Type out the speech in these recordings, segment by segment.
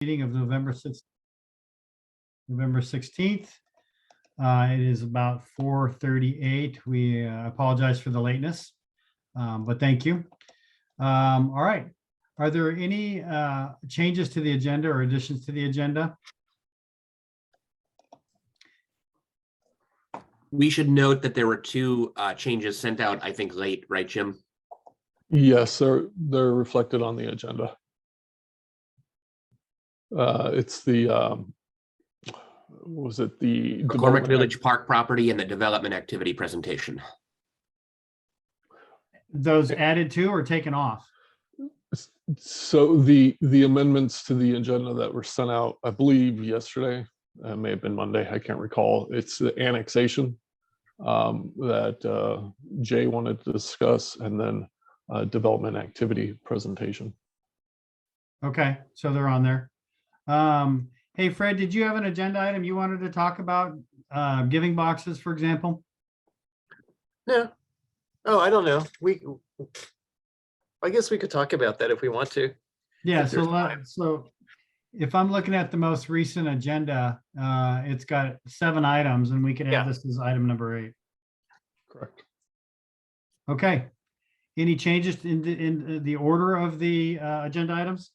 Meeting of November 16th. It is about 4:38. We apologize for the lateness, but thank you. All right. Are there any changes to the agenda or additions to the agenda? We should note that there were two changes sent out, I think, late, right, Jim? Yes, they're reflected on the agenda. It's the was it the McCormick Village Park property and the development activity presentation. Those added to or taken off? So the amendments to the agenda that were sent out, I believe yesterday, may have been Monday, I can't recall. It's the annexation that Jay wanted to discuss, and then development activity presentation. Okay, so they're on there. Hey, Fred, did you have an agenda item you wanted to talk about? Giving boxes, for example? No. Oh, I don't know. I guess we could talk about that if we want to. Yeah, If there's time. so if I'm looking at the most recent agenda, it's got 7 items, and we could Yeah. add this as item number 8. Correct. Okay. Any changes in the order of the agenda items?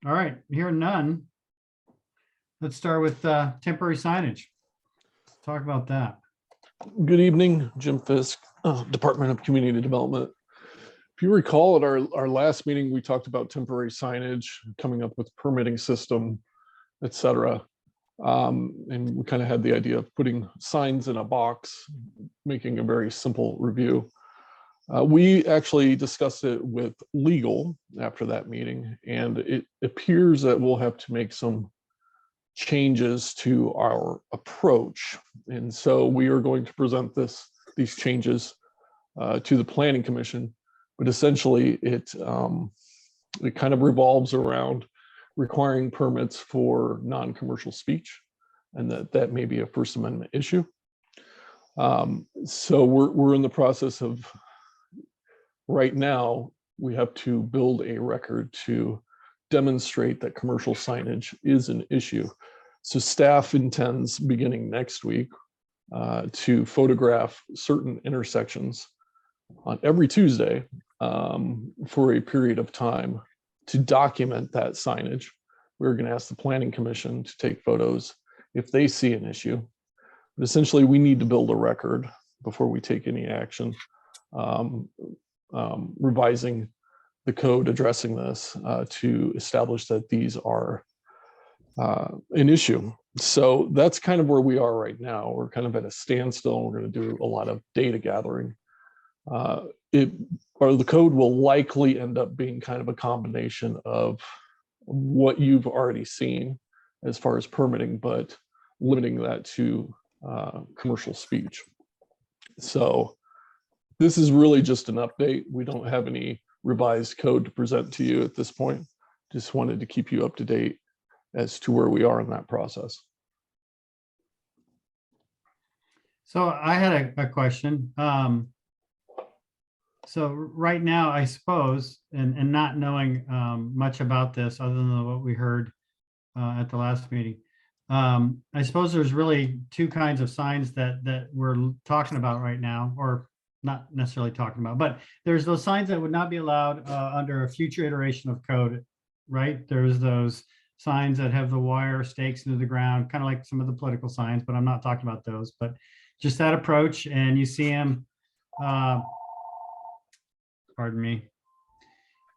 All right, here none. Let's start with temporary signage. Talk about that. Good evening, Jim Fisk, Department of Community Development. If you recall, at our last meeting, we talked about temporary signage, coming up with permitting system, et cetera. And we kind of had the idea of putting signs in a box, making a very simple review. We actually discussed it with legal after that meeting, and it appears that we'll have to make some changes to our approach. And so we are going to present these changes to the Planning Commission, but essentially it kind of revolves around requiring permits for non-commercial speech, and that may be a First Amendment issue. So we're in the process of, right now, we have to build a record to demonstrate that commercial signage is an issue. So staff intends, beginning next week, to photograph certain intersections on every Tuesday for a period of time to document that signage. We're going to ask the Planning Commission to take photos if they see an issue. But essentially, we need to build a record before we take any action. Revising the code addressing this to establish that these are an issue. So that's kind of where we are right now. We're kind of at a standstill. We're going to do a lot of data gathering. The code will likely end up being kind of a combination of what you've already seen as far as permitting, but limiting that to commercial speech. So this is really just an update. We don't have any revised code to present to you at this point. Just wanted to keep you up to date as to where we are in that process. So I had a question. So right now, I suppose, and not knowing much about this other than what we heard at the last meeting, I suppose there's really 2 kinds of signs that we're talking about right now, or not necessarily talking about, but there's those signs that would not be allowed under a future iteration of code, right? There's those signs that have the wire stakes into the ground, kind of like some of the political signs, but I'm not talking about those, but just that approach. And you see them, pardon me,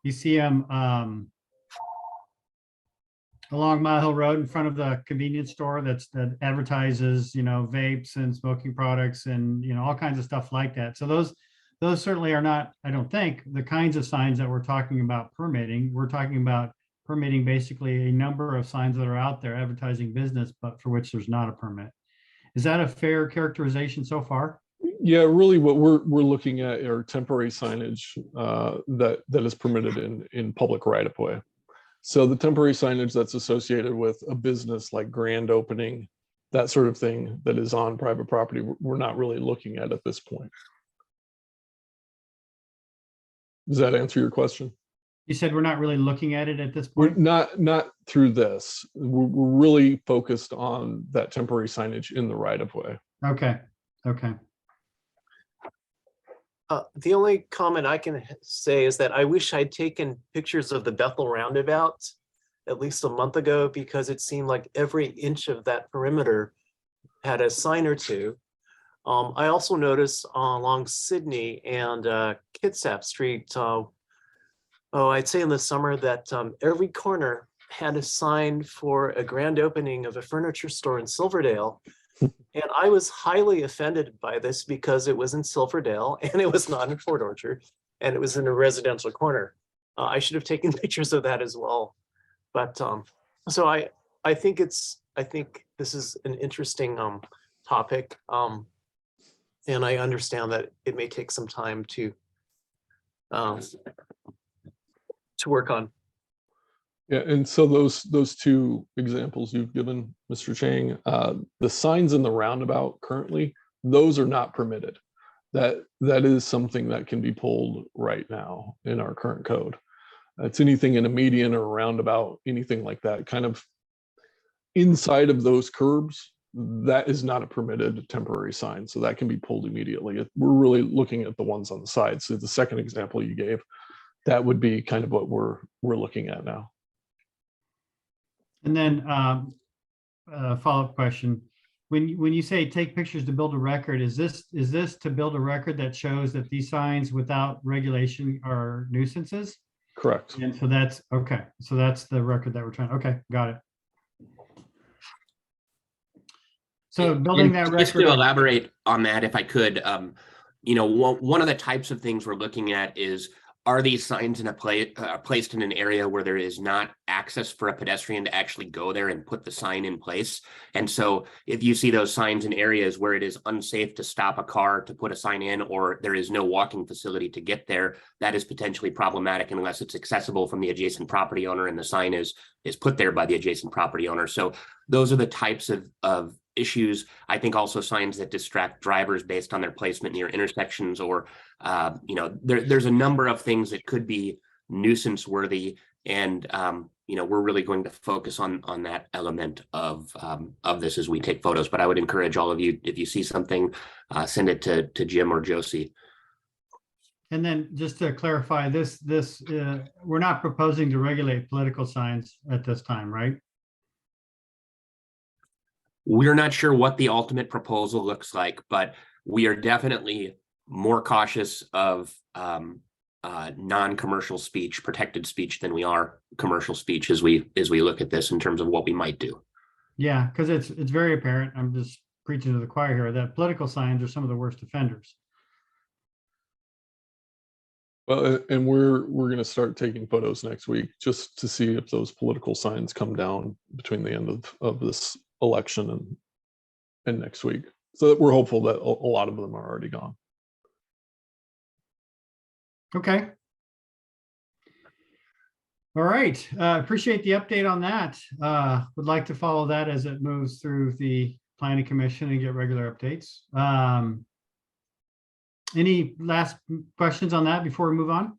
you see them along Mile Hill Road in front of the convenience store that advertises, vapes and smoking products and, all kinds of stuff like that. So those certainly are not, I don't think, the kinds of signs that we're talking about permitting. We're talking about permitting basically a number of signs that are out there advertising business, but for which there's not a permit. Is that a fair characterization so far? Yeah, really what we're looking at are temporary signage that is permitted in public right-of-way. So the temporary signage that's associated with a business like grand opening, that sort of thing that is on private property, we're not really looking at this point. Does that answer your question? You said we're not really looking at it at this We're point? not through this. We're really focused on that temporary signage in the right of way. Okay, okay. The only comment I can say is that I wish I'd taken pictures of the Bethel roundabout at least a month ago, because it seemed like every inch of that perimeter had a sign or two. I also noticed along Sydney and Kitsap Street, I'd say in the summer that every corner had a sign for a grand opening of a furniture store in Silverdale. And I was highly offended by this because it was in Silverdale and it was not in Port Orchard and it was in a residential corner. I should have taken pictures of that as well. But so I think this is an interesting topic. And I understand that it may take some time to work on. Yeah, and so those two examples you've given, Mr. Chang, the signs in the roundabout currently, those are not permitted. That is something that can be pulled right now in our current code. It's anything in a median or a roundabout, anything like that, kind of inside of those curbs, that is not a permitted temporary sign. So that can be pulled immediately. We're really looking at the ones on the side. So the second example you gave, that would be kind of what we're looking at now. And then follow-up question. When you say take pictures to build a record, is this to build a record that shows that these signs without regulation are nuisances? Correct. And so that's, okay, so that's the record that we're trying, okay, got it. So building that Just to record. elaborate on that, if I could, you know, one of the types of things we're looking at is, are these signs in a placed in an area where there is not access for a pedestrian to actually go there and put the sign in place? And so if you see those signs in areas where it is unsafe to stop a car to put a sign in, or there is no walking facility to get there, that is potentially problematic unless it's accessible from the adjacent property owner and the sign is put there by the adjacent property owner. So those are the types of issues. I think also signs that distract drivers based on their placement near intersections, or you know, there's a number of things that could be nuisance worthy, and you know, we're really going to focus on that element of this as we take photos. But I would encourage all of you, if you see something, send it to Jim or Josie. And then just to clarify, this we're not proposing to regulate political signs at this time, right? We're not sure what the ultimate proposal looks like, but we are definitely more cautious of non-commercial speech, protected speech, than we are commercial speech as we look at this in terms of what we might do. Yeah, because it's very apparent, I'm just preaching to the choir here, that political signs are some of the worst offenders. Well, and we're going to start taking photos next week just to see if those political signs come down between the end of this election and next week. So we're hopeful that a lot of them are already gone. Okay. All right. Appreciate the update on that. Would like to follow that as it moves through the Planning Commission and get regular updates. Any last questions on that before we move on?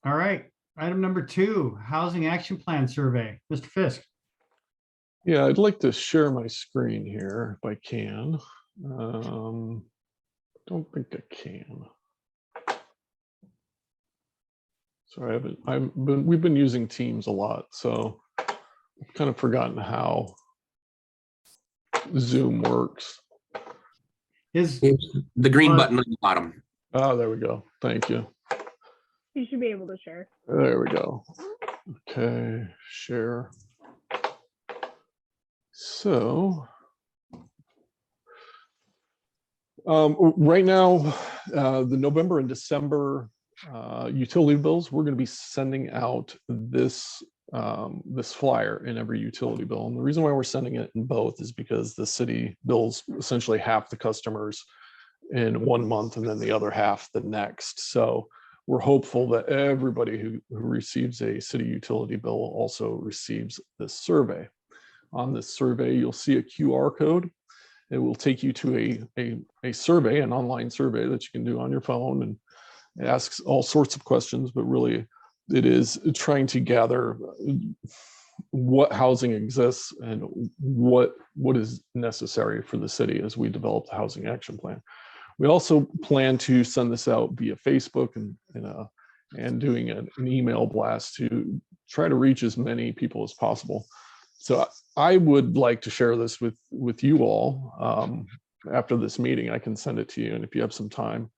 All right. Item number 2, Housing Action Plan Survey. Mr. Fisk. Yeah, I'd like to share my screen here if I can. Don't think I can. Sorry, we've been using Teams a lot, so I've kind of forgotten how Zoom works. Is The green button on the bottom. Oh, there we go. Thank you. You should be able to share. There we go. Okay, share. So right now, the November and December utility bills, we're going to be sending out this this flyer in every utility bill. And the reason why we're sending it in both is because the city bills essentially half the customers in 1 month and then the other half the next. So we're hopeful that everybody who receives a city utility bill also receives this survey. On this survey, you'll see a QR code. It will take you to a survey, an online survey that you can do on your phone, and It asks all sorts of questions, but really it is trying to gather what housing exists and what is necessary for the city as we develop the housing action plan. We also plan to send this out via Facebook and doing an email blast to try to reach as many people as possible. So I would like to share this with you all after this meeting. I can send it to you, and if you have some time.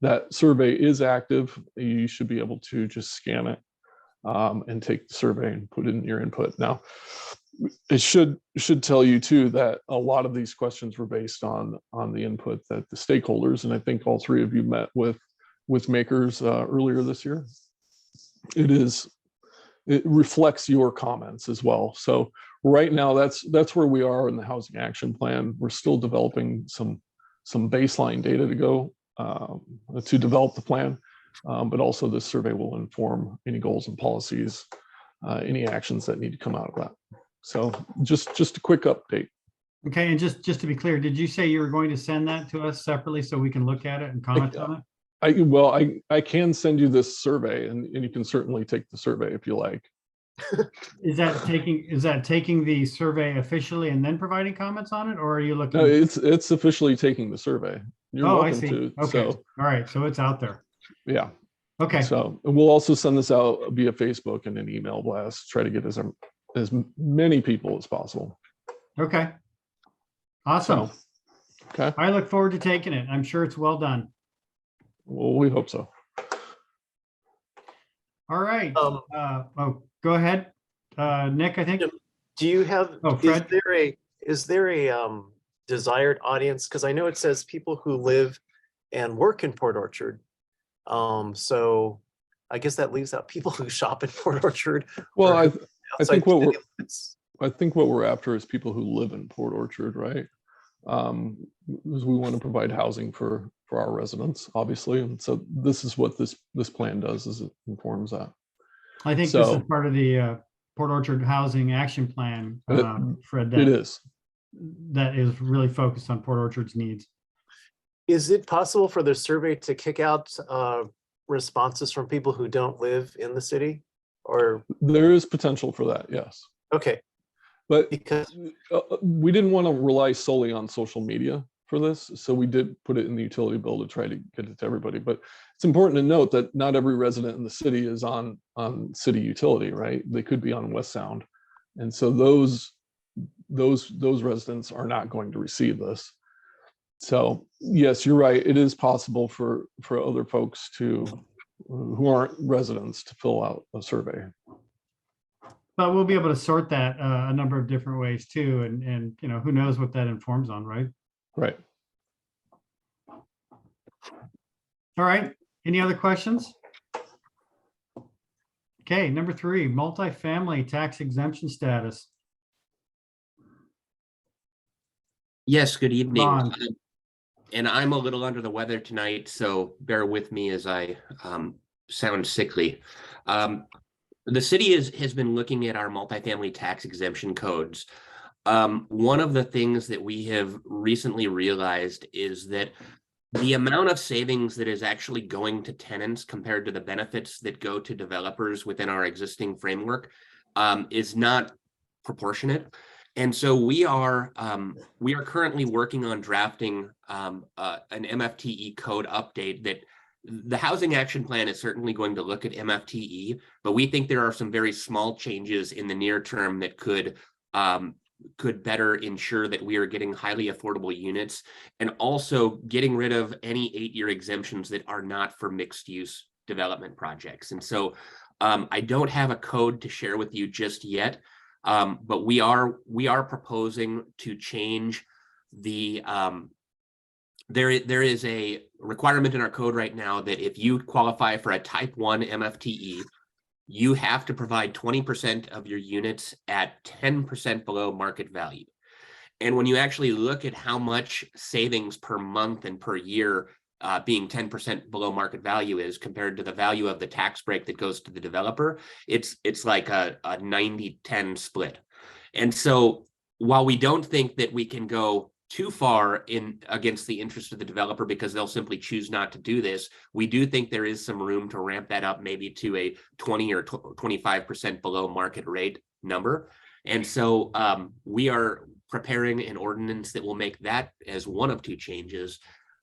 That survey is active. You should be able to just scan it and take the survey and put in your input. Now, it should tell you too that a lot of these questions were based on the input that the stakeholders, and I think all three of you met with makers earlier this year. It reflects your comments as well. So right now, that's where we are in the housing action plan. We're still developing some baseline data to go to develop the plan, but also this survey will inform any goals and policies, any actions that need to come out of that. So just a quick update. Okay, and just to be clear, did you say you were going to send that to us separately so we can look at it and comment on it? I can send you this survey, and you can certainly take the survey if you like. Is that taking the survey officially and then providing comments on it, or are you looking? No, it's officially taking the survey. You're Oh, I welcome see. to. Okay. So All right. So it's out there. yeah. Okay. So we'll also send this out via Facebook and an email blast. Try to get as many people as possible. Okay. Awesome. So, okay. I look forward to taking it. I'm sure it's well done. Well, we hope so. All right. Go ahead. Nick, I think. Do you have, Oh, Fred? is there a desired audience? Because I know it says people who live and work in Port Orchard. So I guess that leaves out people who shop in Port Orchard. Well, or I think what outside city limits. I think what we're after is people who live in Port Orchard, right? Because we want to provide housing for our residents, obviously, and so this is what this plan does, is it informs that. I think this is part of the Port Orchard Housing Action Plan, Fred. It is. That is really focused on Port Orchard's needs. Is it possible for the survey to kick out responses from people who don't live in the city? Or There is potential for that, yes. okay, But because we didn't want to rely solely on social media for this, so we did put it in the utility bill to try to get it to everybody. But it's important to note that not every resident in the city is on city utility, right? They could be on West Sound, and so those residents are not going to receive this. So yes, you're right. It is possible for other folks who aren't residents to fill out a survey. But we'll be able to sort that a number of different ways too, and you know, who knows what that informs on, right? Right. All right. Any other questions? Okay, number 3, multifamily tax exemption status. Yes, good evening. Ron. And I'm a little under the weather tonight, so bear with me as I sound sickly. The city has been looking at our multifamily tax exemption codes. One of the things that we have recently realized is that the amount of savings that is actually going to tenants compared to the benefits that go to developers within our existing framework is not proportionate. And so we are currently working on drafting an MFTE code update that the housing action plan is certainly going to look at MFTE, but we think there are some very small changes in the near term that could better ensure that we are getting highly affordable units and also getting rid of any 8-year exemptions that are not for mixed use development projects. And so I don't have a code to share with you just yet, but we are proposing to change the there is a requirement in our code right now that if you qualify for a type 1 MFTE, you have to provide 20% of your units at 10% below market value. And when you actually look at how much savings per month and per year being 10% below market value is compared to the value of the tax break that goes to the developer, it's like a 90-10 split. And so while we don't think that we can go too far in against the interest of the developer because they'll simply choose not to do this. We do think there is some room to ramp that up maybe to a 20 or 25% below market rate number. And so we are preparing an ordinance that will make that as one of two changes.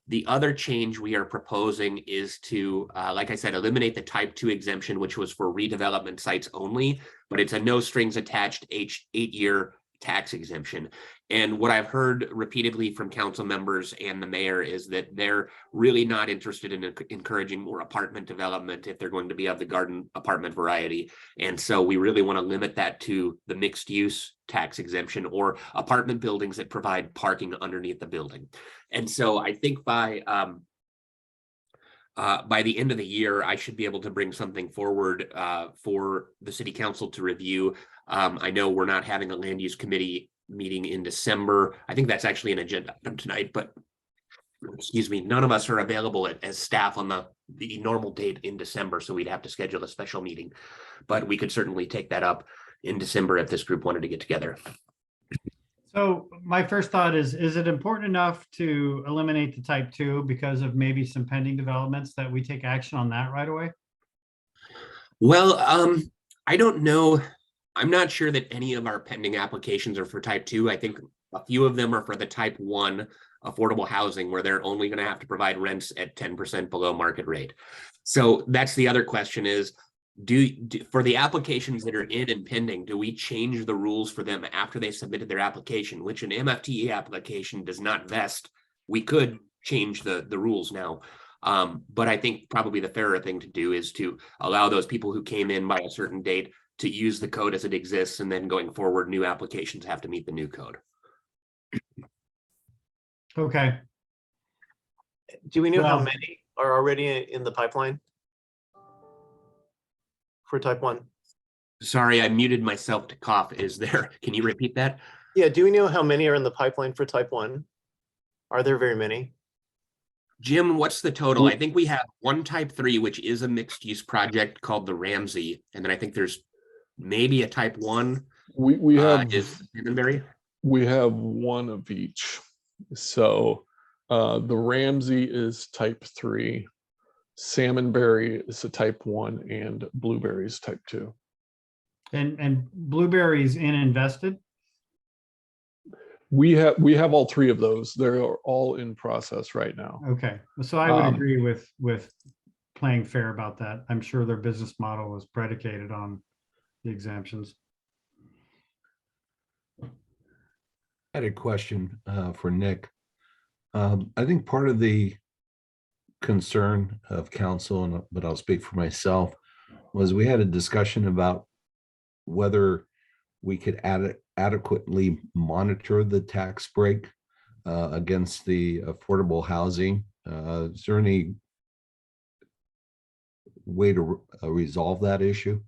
The other change we are proposing is to, like I said, eliminate the type 2 exemption, which was for redevelopment sites only, but it's a no strings attached 8-year tax exemption. And what I've heard repeatedly from council members and the mayor is that they're really not interested in encouraging more apartment development if they're going to be of the garden apartment variety. And so we really want to limit that to the mixed use tax exemption or apartment buildings that provide parking underneath the building. And so I think by the end of the year, I should be able to bring something forward for the city council to review. I know we're not having a land use committee meeting in December. I think that's actually an agenda item tonight, but excuse me, none of us are available as staff on the normal date in December, so we'd have to schedule a special meeting. But we could certainly take that up in December if this group wanted to get together. So my first thought is it important enough to eliminate the type 2 because of maybe some pending developments that we take action on that right away? Well, I don't know. I'm not sure that any of our pending applications are for type 2. I think a few of them are for the type 1 affordable housing where they're only going to have to provide rents at 10% below market rate. So that's the other question is, for the applications that are in and pending, do we change the rules for them after they submitted their application, which an MFTE application does not vest? We could change the rules now. But I think probably the fairer thing to do is to allow those people who came in by a certain date to use the code as it exists, and then going forward, new applications have to meet the new code. Okay. Do we know how Well- many are already in the pipeline? For type 1? Sorry, I muted myself to cough. Can you repeat that? Yeah, do we know how many are in the pipeline for type 1? Are there very many? Jim, what's the total? I think we have one type 3, which is a mixed use project called the Ramsey. And then I think there's maybe a type 1 We have is Danbury. we have one of each. So the Ramsey is type 3, Salmonberry is a type 1, and Blueberry is type 2. And Blueberry's in invested? We have all three of those. They're all in process right now. Okay, so I would Um, agree with playing fair about that. I'm sure their business model was predicated on the exemptions. I had a question for Nick. I think part of the concern of council, but I'll speak for myself, was we had a discussion about whether we could adequately monitor the tax break against the affordable housing. Is there any way to resolve that issue?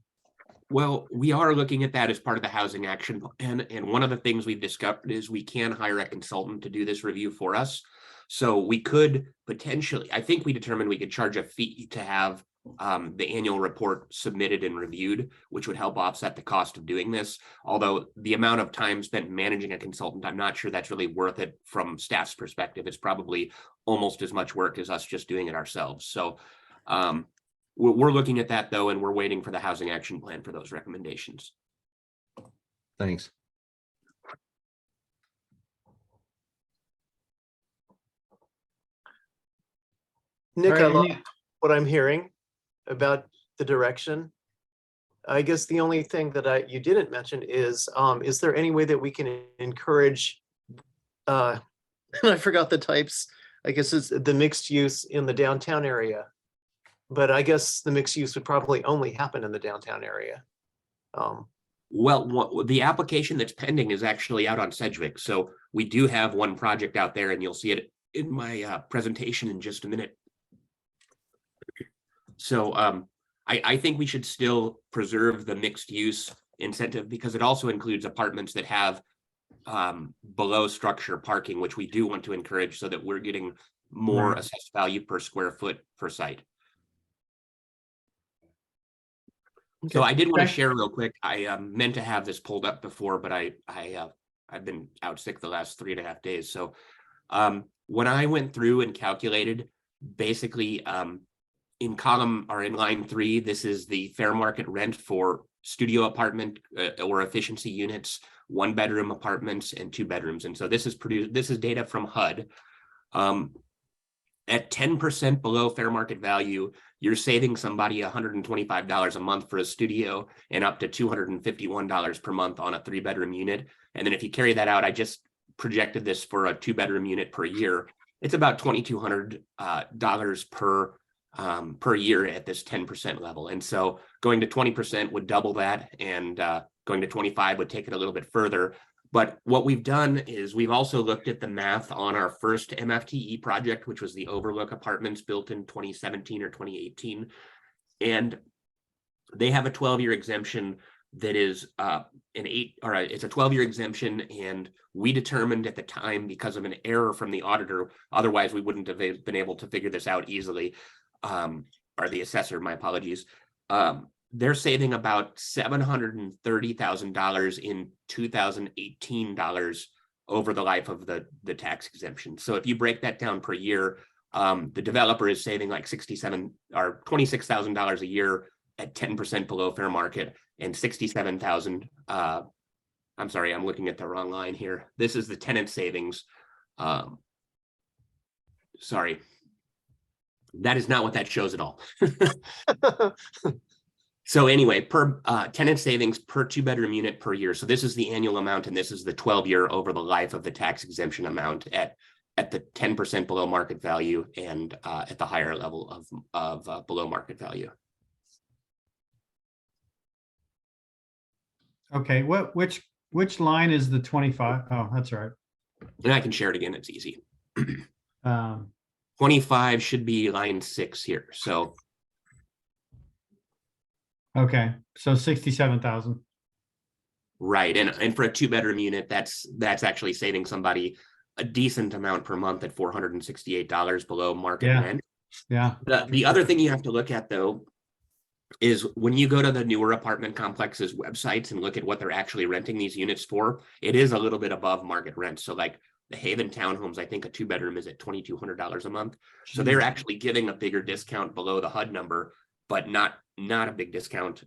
Well, we are looking at that as part of the housing action plan. And one of the things we've discovered is we can hire a consultant to do this review for us. So we could potentially, I think we determined we could charge a fee to have the annual report submitted and reviewed, which would help offset the cost of doing this. Although the amount of time spent managing a consultant, I'm not sure that's really worth it from staff's perspective. It's probably almost as much work as us just doing it ourselves. So we're looking at that though, and we're waiting for the housing action plan for those recommendations. Thanks. Nick, Right, I and love you- what I'm hearing about the direction. I guess the only thing that you didn't mention is there any way that we can encourage, I forgot the types, I guess it's the mixed use in the downtown area. But I guess the mixed use would probably only happen in the downtown area. Well, the application that's pending is actually out on Sedgwick. So we do have one project out there, and you'll see it in my presentation in just a minute. So I think we should still preserve the mixed use incentive because it also includes apartments that have below structure parking, which we do want to encourage so that we're getting more Right. assessed value per square foot per site. So I did want to Okay. share real quick. I meant to have this pulled up before, but I I've been out sick the last 3.5 days. So when I went through and calculated, basically in column or in line 3, this is the fair market rent for studio apartment or efficiency units, 1-bedroom apartments, and 2 bedrooms. And so this is data from HUD. At 10% below fair market value, you're saving somebody $125 a month for a studio and up to $251 per month on a 3-bedroom unit. And then if you carry that out, I just projected this for a 2-bedroom unit per year. It's about $2,200 per year at this 10% level. And so going to 20% would double that, and going to 25 would take it a little bit further. But what we've done is we've also looked at the math on our first MFTE project, which was the Overlook Apartments built in 2017 or 2018. And they have a 12-year exemption that is it's a 12-year exemption. And we determined at the time, because of an error from the auditor, otherwise we wouldn't have been able to figure this out easily, or the assessor, my apologies. They're saving about $730,000 in 2018 dollars over the life of the tax exemption. So if you break that down per year, the developer is saving like $26,000 a year at 10% below fair market, and 67,000. I'm sorry, I'm looking at the wrong line here. This is the tenant savings. Sorry, that is not what that shows at all. So anyway, per tenant savings per 2-bedroom unit per year. So this is the annual amount, and this is the 12-year over the life of the tax exemption amount at the 10% below market value, and at the higher level of below market value. Okay, which line is the 25? Oh, that's right. And I can share it again. It's easy. Um, 25 should be line 6 here. So okay, so 67,000. right, and for a 2-bedroom unit, that's actually saving somebody a decent amount per month at $468 below market rent. Yeah. The other thing you have to look at, though, is when you go to the newer apartment complexes websites and look at what they're actually renting these units for, it is a little bit above market rent. So like the Haven townhomes, I think a 2-bedroom is at $2,200 a month. So they're actually giving a bigger discount below the HUD number, but not a big discount.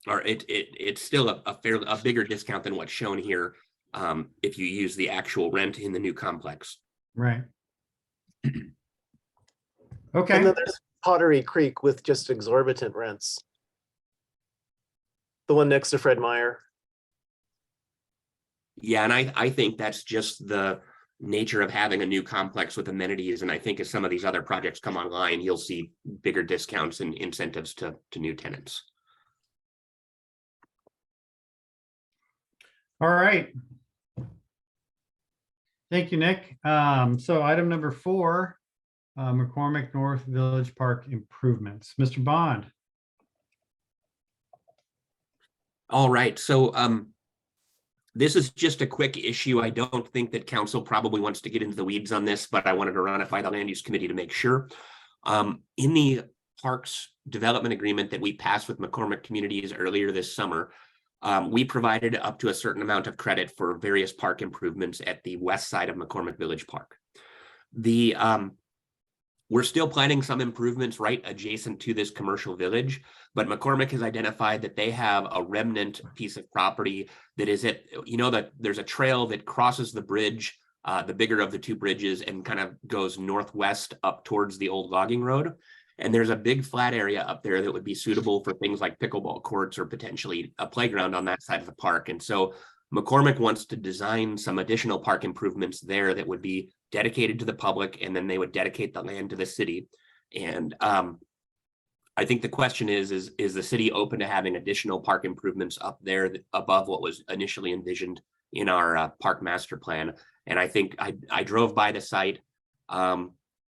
Or it's still a bigger discount than what's shown here if you use the actual rent in the new complex. Right. And Okay, then there's Pottery Creek with just exorbitant rents. The one next to Fred Meyer. Yeah, and I think that's just the nature of having a new complex with amenities. And I think as some of these other projects come online, you'll see bigger discounts and incentives to new tenants. all right. Thank you, Nick. So item number 4, McCormick North Village Park improvements. Mr. Bond. All right, so this is just a quick issue. I don't think that council probably wants to get into the weeds on this, but I wanted to run it by the land use committee to make sure. In the parks development agreement that we passed with McCormick Communities earlier this summer, we provided up to a certain amount of credit for various park improvements at the west side of McCormick Village Park. We're still planning some improvements right adjacent to this commercial village, but McCormick has identified that they have a remnant piece of property that is that there's a trail that crosses the bridge, the bigger of the 2 bridges, and kind of goes northwest up towards the old logging road. And there's a big flat area up there that would be suitable for things like pickleball courts or potentially a playground on that side of the park. And so McCormick wants to design some additional park improvements there that would be dedicated to the public, and then they would dedicate the land to the city. And I think the question is the city open to having additional park improvements up there above what was initially envisioned in our park master plan? And I think I drove by the site.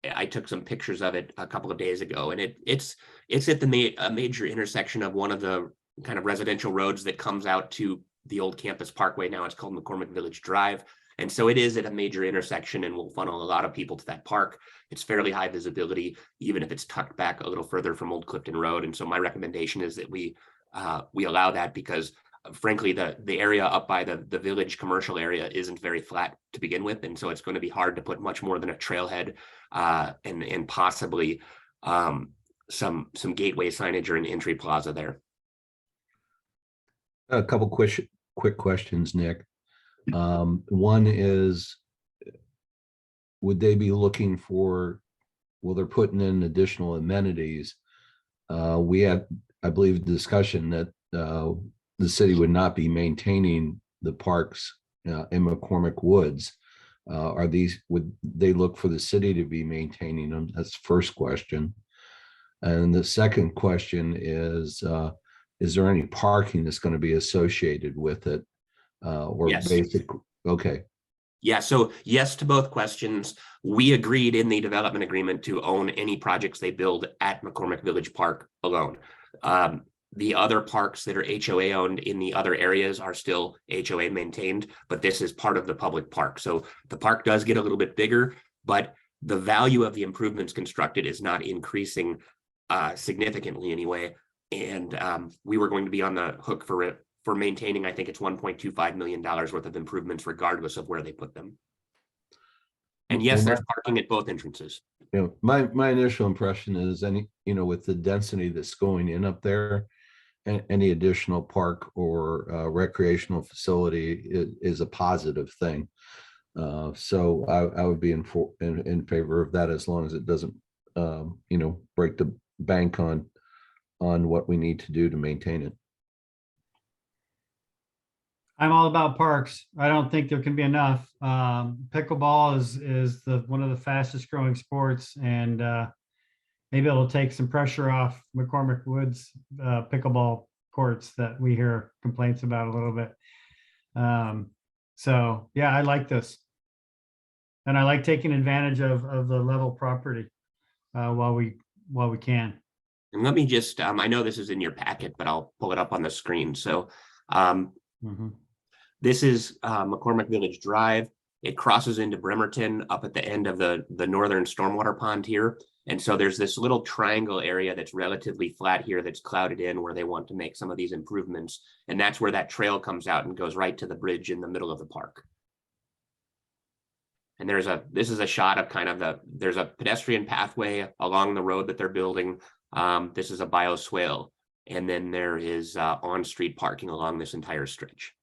I took some pictures of it a couple of days ago, and it's at a major intersection of one of the kind of residential roads that comes out to the old campus parkway. Now it's called McCormick Village Drive. And so it is at a major intersection and will funnel a lot of people to that park. It's fairly high visibility, even if it's tucked back a little further from Old Clifton Road. And so my recommendation is that we allow that, because frankly, the area up by the village commercial area isn't very flat to begin with, and so it's going to be hard to put much more than a trailhead and possibly some gateway signage or an entry plaza there. A couple quick questions, Nick. One is, would they be looking for, well, they're putting in additional amenities. We had, I believe, discussion that the city would not be maintaining the parks in McCormick Woods. Would they look for the city to be maintaining them? That's the first question. And the second question is there any parking that's going to be associated with it? Or Yes. basic, okay. Yeah, so yes to both questions. We agreed in the development agreement to own any projects they build at McCormick Village Park alone. The other parks that are HOA owned in the other areas are still HOA maintained, but this is part of the public park. So the park does get a little bit bigger, but the value of the improvements constructed is not increasing significantly anyway. And we were going to be on the hook for maintaining, I think it's $1.25 million worth of improvements, regardless of where they put them. And yes, there's parking at both entrances. You know, my initial impression is with the density that's going in up there, any additional park or recreational facility is a positive thing. So I would be in favor of that, as long as it doesn't, break the bank on what we need to do to maintain it. I'm all about parks. I don't think there can be enough. Pickleball is one of the fastest growing sports, and maybe it'll take some pressure off McCormick Woods pickleball courts that we hear complaints about a little bit. So yeah, I like this. And I like taking advantage of the level property while we can. And let me just, I know this is in your packet, but I'll pull it up on the screen. So this is McCormick Village Drive. It crosses into Bremerton up at the end of the northern stormwater pond here. And so there's this little triangle area that's relatively flat here that's clouded in, where they want to make some of these improvements. And that's where that trail comes out and goes right to the bridge in the middle of the park. And this is a shot of kind of there's a pedestrian pathway along the road that they're building. This is a bioswale. And then there is on-street parking along this entire stretch.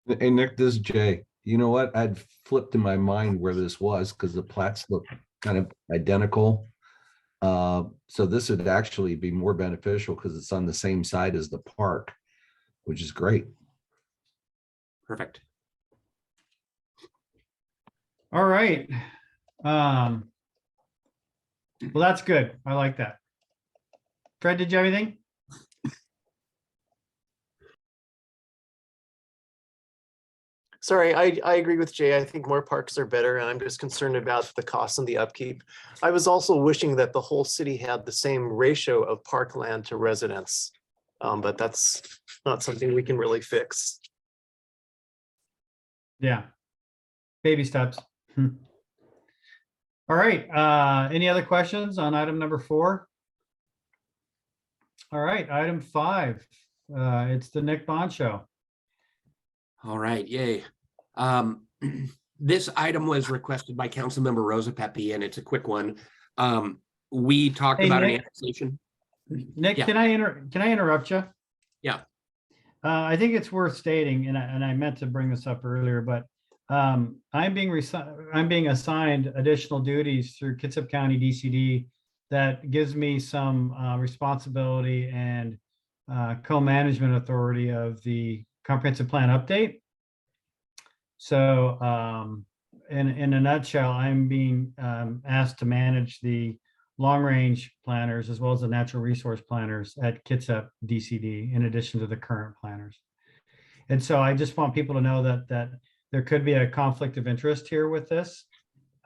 Hey, Nick, this is Jay. You know what? I'd flipped in my mind where this was, because the plats look kind of identical. So this would actually be more beneficial because it's on the same side as the park, which is great. Perfect. All right. Well, that's good. I like that. Fred, did you have anything? Sorry, I agree with Jay. I think more parks are better, and I'm just concerned about the cost and the upkeep. I was also wishing that the whole city had the same ratio of parkland to residents, but that's not something we can really fix. Yeah. Baby steps. All right. Any other questions on item number 4? All right, item 5. It's the Nick Bond Show. All right, yay. This item was requested by Councilmember Rosa Pepe, and it's a quick one. We talked Hey, about an Nick. annexation. Nick, Yeah. can I interrupt you? Yeah. I think it's worth stating, and I meant to bring this up earlier, but I'm being assigned additional duties through Kitsap County DCD that gives me some responsibility and co-management authority of the comprehensive plan update. So in a nutshell, I'm being asked to manage the long-range planners as well as the natural resource planners at Kitsap DCD, in addition to the current planners. And so I just want people to know that there could be a conflict of interest here with this.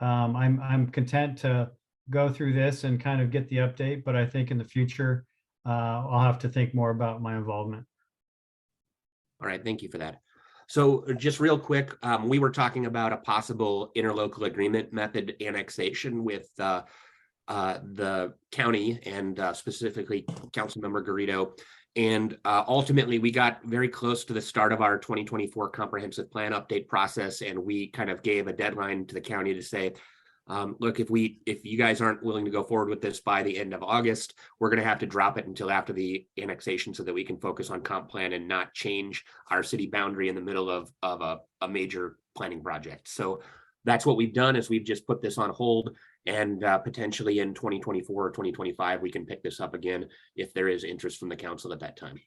I'm content to go through this and kind of get the update, but I think in the future, I'll have to think more about my involvement. All right, thank you for that. So just real quick, we were talking about a possible interlocal agreement method annexation with the county and specifically Councilmember Garrido. And ultimately, we got very close to the start of our 2024 comprehensive plan update process, and we kind of gave a deadline to the county to say, look, if you guys aren't willing to go forward with this by the end of August, we're going to have to drop it until after the annexation so that we can focus on comp plan and not change our city boundary in the middle of a major planning project. So that's what we've done, is we've just put this on hold, and potentially in 2024 or 2025, we can pick this up again if there is interest from the council at that time.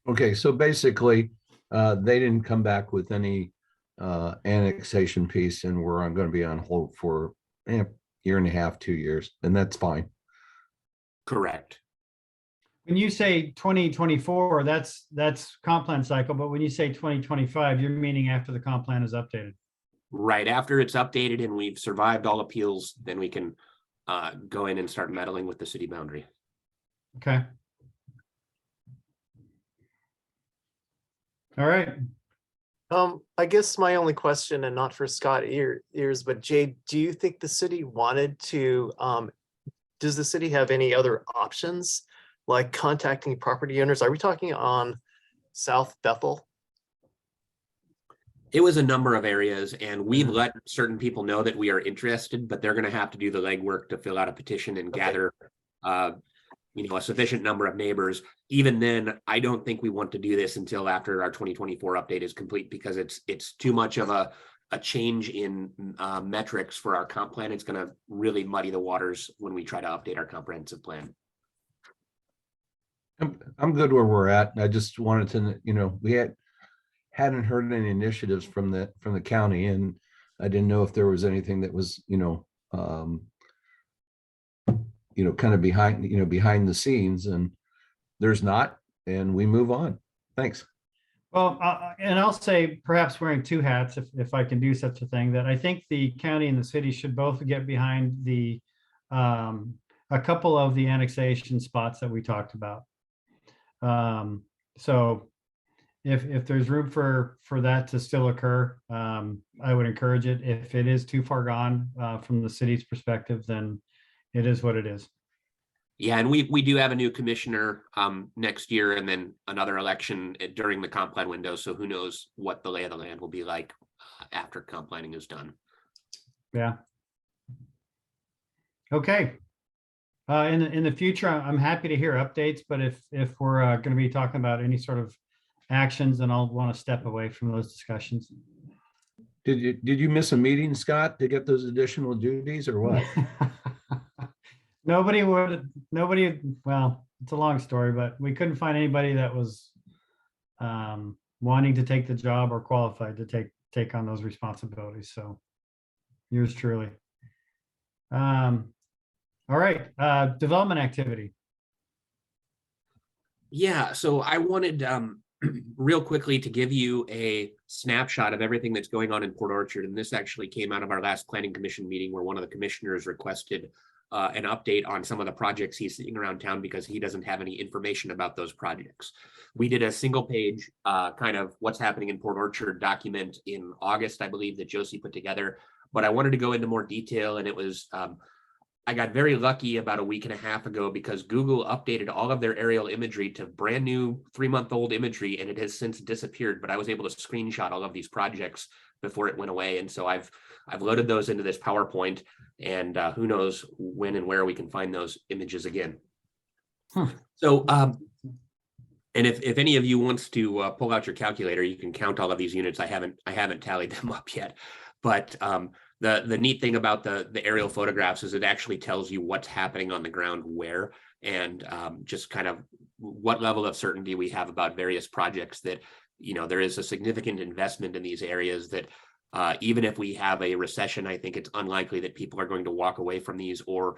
Okay, so basically, they didn't come back with any annexation piece, and we're going to be on hold for a year and a half, 2 years, and that's fine. Correct. When you say 2024, that's comp plan cycle, but when you say 2025, you're meaning after the comp plan is updated. Right after it's updated and we've survived all appeals, then we can go in and start meddling with the city boundary. Okay. All right. I guess my only question, and not for Scott ears, but Jay, do you think the city wanted to, does the city have any other options, like contacting property owners? Are we talking on South Bethel? It was a number of areas, and we've let certain people know that we are interested, but they're going to have to do the legwork to fill out a petition and Okay. gather, a sufficient number of neighbors. Even then, I don't think we want to do this until after our 2024 update is complete, because it's too much of a change in metrics for our comp plan. It's going to really muddy the waters when we try to update our comprehensive plan. I'm good where we're at. I just wanted to, we hadn't heard any initiatives from the county, and I didn't know if there was anything that was, kind of behind the scenes, and there's not, and we move on. Thanks. Well, and I'll say, perhaps wearing two hats, if I can do such a thing, that I think the county and the city should both get behind the a couple of the annexation spots that we talked about. So if there's room for that to still occur, I would encourage it. If it is too far gone from the city's perspective, then it is what it is. Yeah, and we do have a new commissioner next year, and then another election during the comp plan window. So who knows what the lay of the land will be like after comp planning is done. Yeah. Okay. In the future, I'm happy to hear updates, but if we're going to be talking about any sort of actions, then I'll want to step away from those discussions. Did you miss a meeting, Scott, to get those additional duties, or what? Nobody, well, it's a long story, but we couldn't find anybody that was wanting to take the job or qualified to take on those responsibilities. So yours truly. All right, development activity. Yeah, so I wanted real quickly to give you a snapshot of everything that's going on in Port Orchard. And this actually came out of our last planning commission meeting, where one of the commissioners requested an update on some of the projects he's seeing around town because he doesn't have any information about those projects. We did a single page kind of what's happening in Port Orchard document in August, I believe, that Josie put together. But I wanted to go into more detail, and it was I got very lucky about a week and a half ago because Google updated all of their aerial imagery to brand new 3-month-old imagery, and it has since disappeared. But I was able to screenshot all of these projects before it went away, and so I've loaded those into this PowerPoint, and who knows when and where we can find those images again. So, and if any of you wants to pull out your calculator, you can count all of these units. I haven't tallied them up yet, but the neat thing about the aerial photographs is it actually tells you what's happening on the ground where, and just kind of what level of certainty we have about various projects that, there is a significant investment in these areas that even if we have a recession, I think it's unlikely that people are going to walk away from these or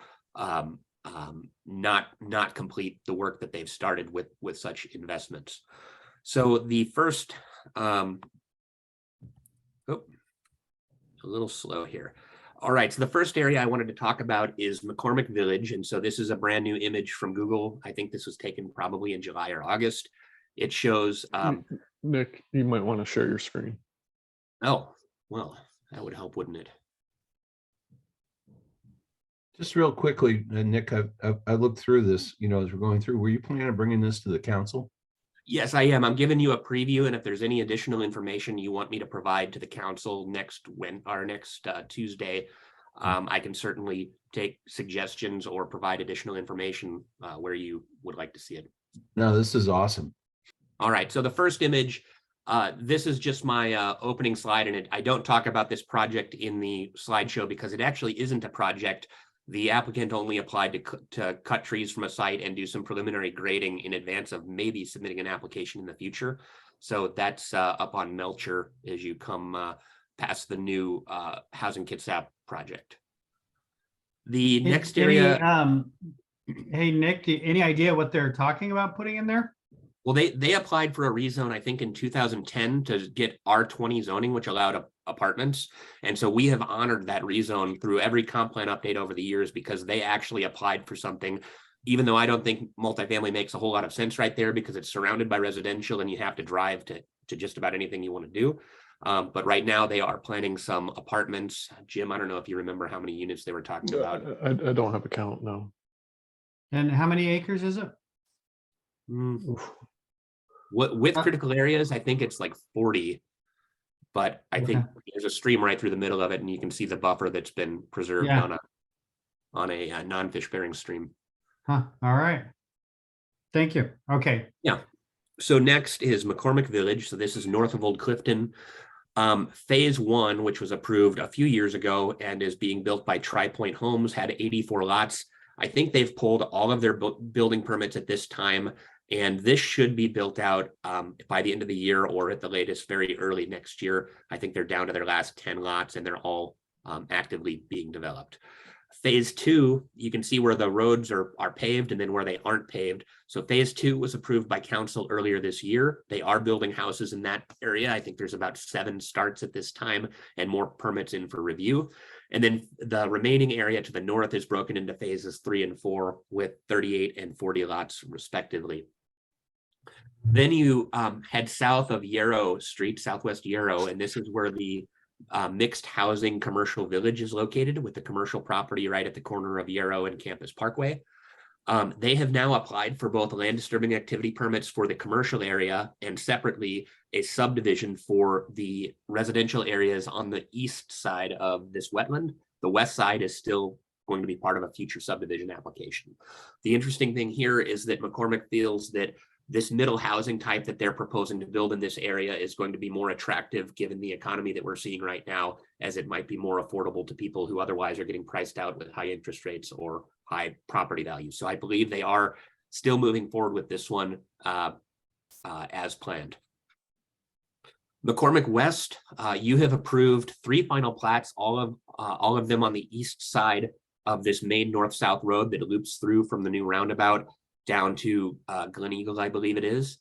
not complete the work that they've started with such investments. So the first, a little slow here. All right, so the first area I wanted to talk about is McCormick Village. And so this is a brand new image from Google. I think this was taken probably in July or August. It shows... Nick, you might want to share your screen. Oh, well, that would help, wouldn't it? Just real quickly, Nick, I looked through this, you know, as we're going through, were you planning on bringing this to the council? Yes, I am. I'm giving you a preview, and if there's any additional information you want me to provide to the council next Tuesday, I can certainly take suggestions or provide additional information where you would like to see it. No, this is awesome. All right, so the first image, this is just my opening slide, and I don't talk about this project in the slideshow because it actually isn't a project. The applicant only applied to cut trees from a site and do some preliminary grading in advance of maybe submitting an application in the future. So that's up on Melcher as you come past the new Housing Kitsap project. The next area. Hey, Nick, any idea what they're talking about putting in there? Well, they applied for a rezone, I think, in 2010 to get R20 zoning, which allowed apartments. And so we have honored that rezone through every comp plan update over the years because they actually applied for something, even though I don't think multifamily makes a whole lot of sense right there because it's surrounded by residential and you have to drive to just about anything you want to do. But right now they are planning some apartments. Jim, I don't know if you remember how many units they were talking about. I don't have a count, no. And how many acres is it? Oof. With critical areas, I think it's like 40. But I think there's a stream right through the middle of it, and you can see the buffer that's been preserved Yeah. on a non-fish bearing stream. Huh, all right. Thank you. Okay. So next is McCormick Village. So this is north of Old Clifton. Phase 1, which was approved a few years ago and is being built by Tri-Point Homes, had 84 lots. I think they've pulled all of their building permits at this time, and this should be built out by the end of the year or at the latest very early next year. I think they're down to their last 10 lots and they're all actively being developed. Phase 2, you can see where the roads are paved and then where they aren't paved. So phase 2 was approved by council earlier this year. They are building houses in that area. I think there's about 7 starts at this time and more permits in for review. And then the remaining area to the north is broken into phases 3 and 4 with 38 and 40 lots respectively. Then you head south of Yarrow Street, Southwest Yarrow, and this is where the mixed housing commercial village is located with the commercial property right at the corner of Yarrow and Campus Parkway. They have now applied for both land disturbing activity permits for the commercial area and separately a subdivision for the residential areas on the east side of this wetland. The west side is still going to be part of a future subdivision application. The interesting thing here is that McCormick feels that this middle housing type that they're proposing to build in this area is going to be more attractive given the economy that we're seeing right now, as it might be more affordable to people who otherwise are getting priced out with high interest rates or high property values. So I believe they are still moving forward with this one as planned. McCormick West, you have approved 3 final plats, all of them on the east side of this main north-south road that loops through from the new roundabout down to Glen Eagle, I believe it is.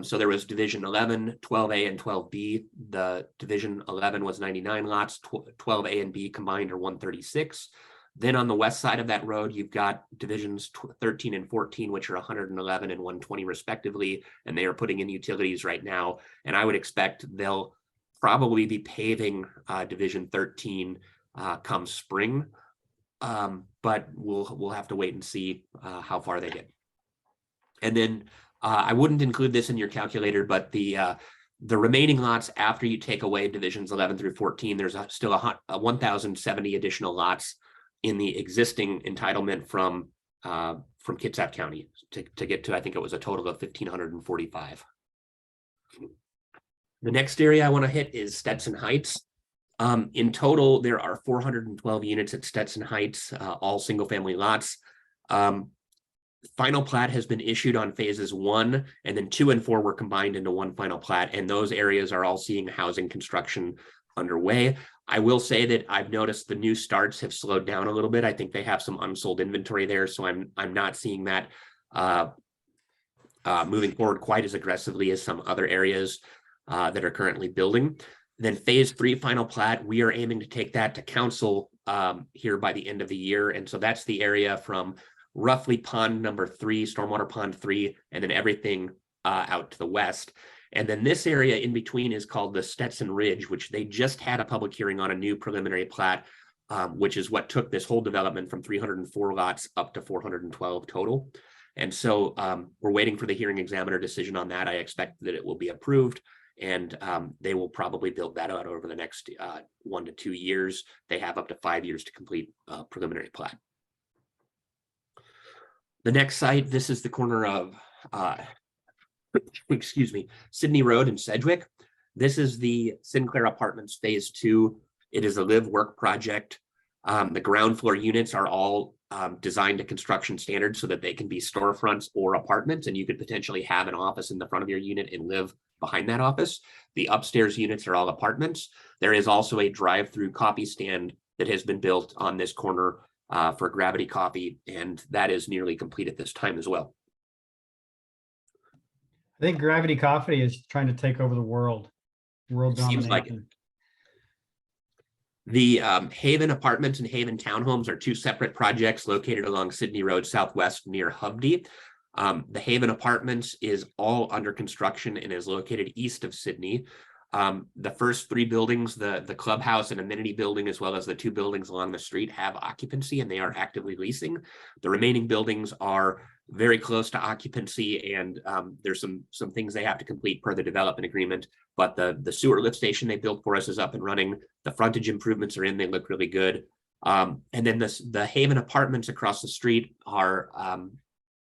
So there was Division 11, 12A, and 12B. The Division 11 was 99 lots, 12A and B combined are 136. Then on the west side of that road, you've got Divisions 13 and 14, which are 111 and 120 respectively, and they are putting in utilities right now. And I would expect they'll probably be paving Division 13 come spring, but we'll have to wait and see how far they get. And then I wouldn't include this in your calculator, but the remaining lots after you take away divisions 11 through 14, there's still a 1,070 additional lots in the existing entitlement from Kitsap County to get to, I think it was a total of 1,545. The next area I want to hit is Stetson Heights. In total, there are 412 units at Stetson Heights, all single family lots. Final plat has been issued on phases 1, and then 2 and 4 were combined into one final plat, and those areas are all seeing housing construction underway. I will say that I've noticed the new starts have slowed down a little bit. I think they have some unsold inventory there, so I'm not seeing that moving forward quite as aggressively as some other areas that are currently building. Then phase 3 final plat, we are aiming to take that to council here by the end of the year, and so that's the area from roughly pond number 3, stormwater pond 3, and then everything out to the west. And then this area in between is called the Stetson Ridge, which they just had a public hearing on a new preliminary plat which is what took this whole development from 304 lots up to 412 total. And so we're waiting for the hearing examiner decision on that. I expect that it will be approved, and they will probably build that out over the next 1 to 2 years. They have up to 5 years to complete preliminary plat. The next site, this is the corner of, excuse me, Sydney Road in Sedgwick. This is the Sinclair Apartments Phase 2. It is a live work project. The ground floor units are all designed to construction standards so that they can be storefronts or apartments, and you could potentially have an office in the front of your unit and live behind that office. The upstairs units are all apartments. There is also a drive-through coffee stand that has been built on this corner for Gravity Coffee, and that is nearly complete at this time as well. I think Gravity Coffee is trying to take over the world. World Seems like it. domination. The Haven Apartments and Haven Townhomes are two separate projects located along Sydney Road Southwest near Hubdy. The Haven Apartments is all under construction and is located east of Sydney. The first 3 buildings, the clubhouse and amenity building, as well as the 2 buildings along the street, have occupancy and they are actively leasing. The remaining buildings are very close to occupancy, and there's some things they have to complete per the development agreement. But the sewer lift station they built for us is up and running. The frontage improvements are in, they look really good. And then the Haven Apartments across the street are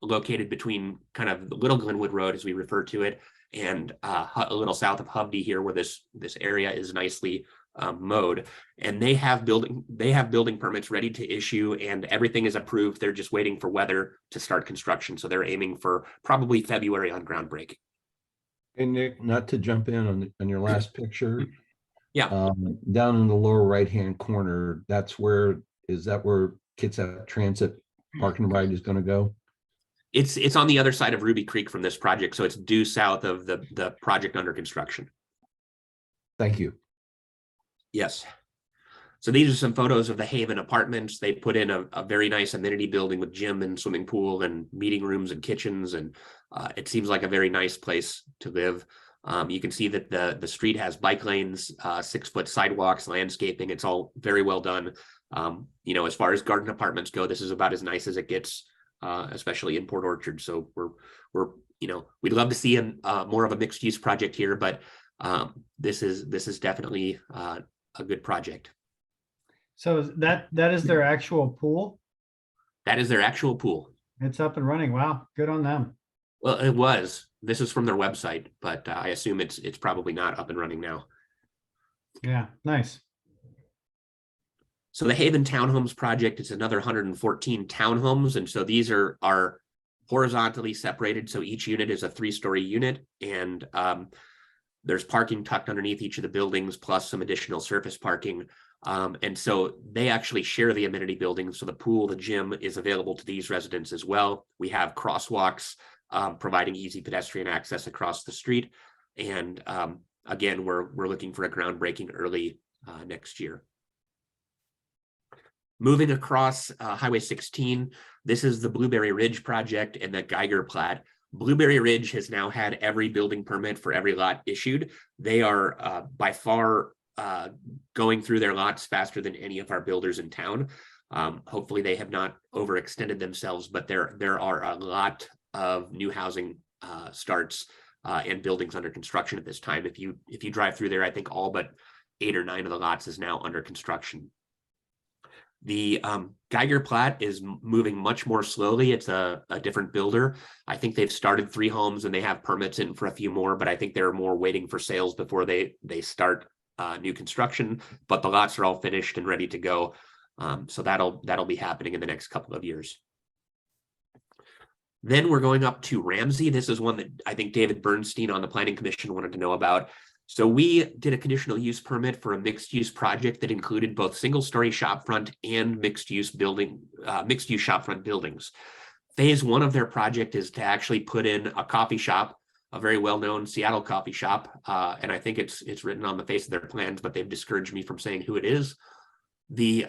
located between kind of the Little Glenwood Road, as we refer to it, and a little south of Hubdy here, where this area is nicely mowed. And they have building permits ready to issue, and everything is approved. They're just waiting for weather to start construction. So they're aiming for probably February on groundbreaking. And Nick, not to jump in on your last picture. Yeah. Down in the lower right-hand corner, is that where Kitsap Transit Park and Ride is going to go? It's on the other side of Ruby Creek from this project, so it's due south of the project under construction. Thank you. Yes. So these are some photos of the Haven Apartments. They put in a very nice amenity building with gym and swimming pool and meeting rooms and kitchens, and it seems like a very nice place to live. You can see that the street has bike lanes, 6-foot sidewalks, landscaping. It's all very well done. As far as garden apartments go, this is about as nice as it gets, especially in Port Orchard. So we'd love to see more of a mixed use project here, but this is definitely a good project. So that is their actual pool? That is their actual pool. It's up and running. Wow, good on them. Well, it was. This is from their website, but I assume it's probably not up and running now. Yeah, nice. So the Haven Townhomes project is another 114 townhomes, and so these are horizontally separated. So each unit is a 3-story unit, and there's parking tucked underneath each of the buildings, plus some additional surface parking. And so they actually share the amenity buildings. So the pool, the gym is available to these residents as well. We have crosswalks providing easy pedestrian access across the street. And again, we're looking for a groundbreaking early next year. Moving across Highway 16, this is the Blueberry Ridge project and the Geiger plat. Blueberry Ridge has now had every building permit for every lot issued. They are by far going through their lots faster than any of our builders in town. Hopefully they have not overextended themselves, but there are a lot of new housing starts and buildings under construction at this time. If you drive through there, I think all but 8 or 9 of the lots is now under construction. The Geiger plat is moving much more slowly. It's a different builder. I think they've started 3 homes and they have permits in for a few more, but I think they're more waiting for sales before they start new construction. But the lots are all finished and ready to go. So that'll be happening in the next couple of years. Then we're going up to Ramsey. This is one that I think David Bernstein on the Planning Commission wanted to know about. So we did a conditional use permit for a mixed use project that included both single-story shopfront and mixed use shopfront buildings. Phase 1 of their project is to actually put in a coffee shop, a very well-known Seattle coffee shop. And I think it's written on the face of their plans, but they've discouraged me from saying who it is. The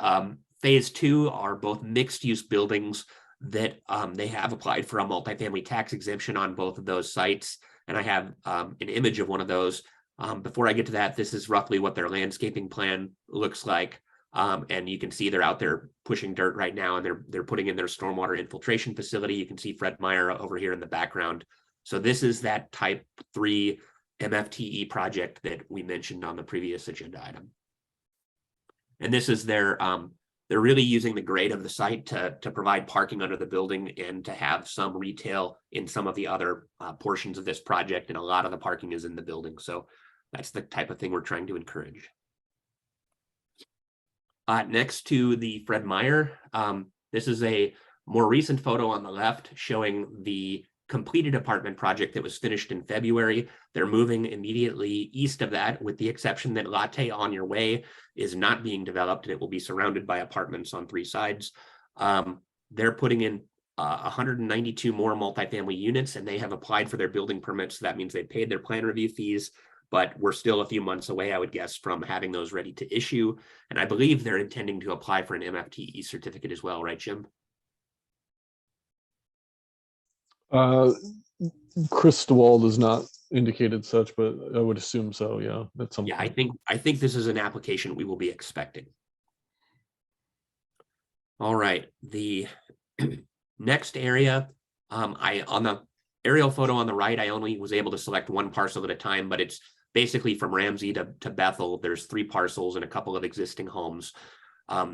Phase 2 are both mixed use buildings that they have applied for a multifamily tax exemption on both of those sites. And I have an image of one of those. Before I get to that, this is roughly what their landscaping plan looks like. And you can see they're out there pushing dirt right now, and they're putting in their stormwater infiltration facility. You can see Fred Meyer over here in the background. So this is that type 3 MFTE project that we mentioned on the previous agenda item. And this is their they're really using the grade of the site to provide parking under the building and to have some retail in some of the other portions of this project. And a lot of the parking is in the building. So that's the type of thing we're trying to encourage. Next to the Fred Meyer, this is a more recent photo on the left showing the completed apartment project that was finished in February. They're moving immediately east of that, with the exception that Latte On Your Way is not being developed, and it will be surrounded by apartments on 3 sides. They're putting in 192 more multifamily units, and they have applied for their building permits. So that means they paid their plan review fees, but we're still a few months away, I would guess, from having those ready to issue. And I believe they're intending to apply for an MFTE certificate as well, right, Jim? Chris DeWald has not indicated such, but I would assume so. Yeah, that's something. Yeah, I think this is an application we will be expecting. All right, the next area, on the aerial photo on the right, I only was able to select one parcel at a time, but it's basically from Ramsey to Bethel. There's 3 parcels and a couple of existing homes.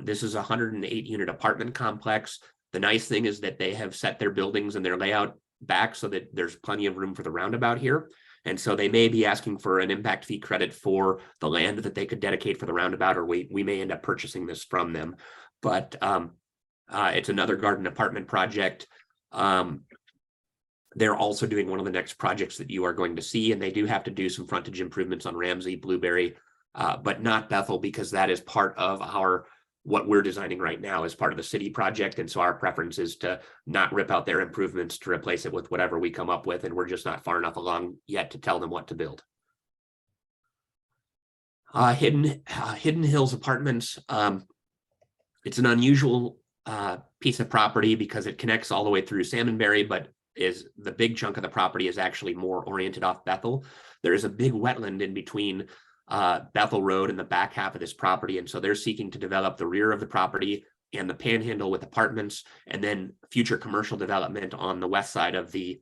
This is a 108 unit apartment complex. The nice thing is that they have set their buildings and their layout back so that there's plenty of room for the roundabout here. And so they may be asking for an impact fee credit for the land that they could dedicate for the roundabout, or we may end up purchasing this from them. But it's another garden apartment project. They're also doing one of the next projects that you are going to see, and they do have to do some frontage improvements on Ramsey, Blueberry, but not Bethel, because that is part of what we're designing right now as part of the city project. And so our preference is to not rip out their improvements to replace it with whatever we come up with. And we're just not far enough along yet to tell them what to build. Hidden Hills Apartments. It's an unusual piece of property because it connects all the way through Salmonberry, but the big chunk of the property is actually more oriented off Bethel. There is a big wetland in between Bethel Road and the back half of this property. And so they're seeking to develop the rear of the property and the panhandle with apartments, and then future commercial development on the west side of the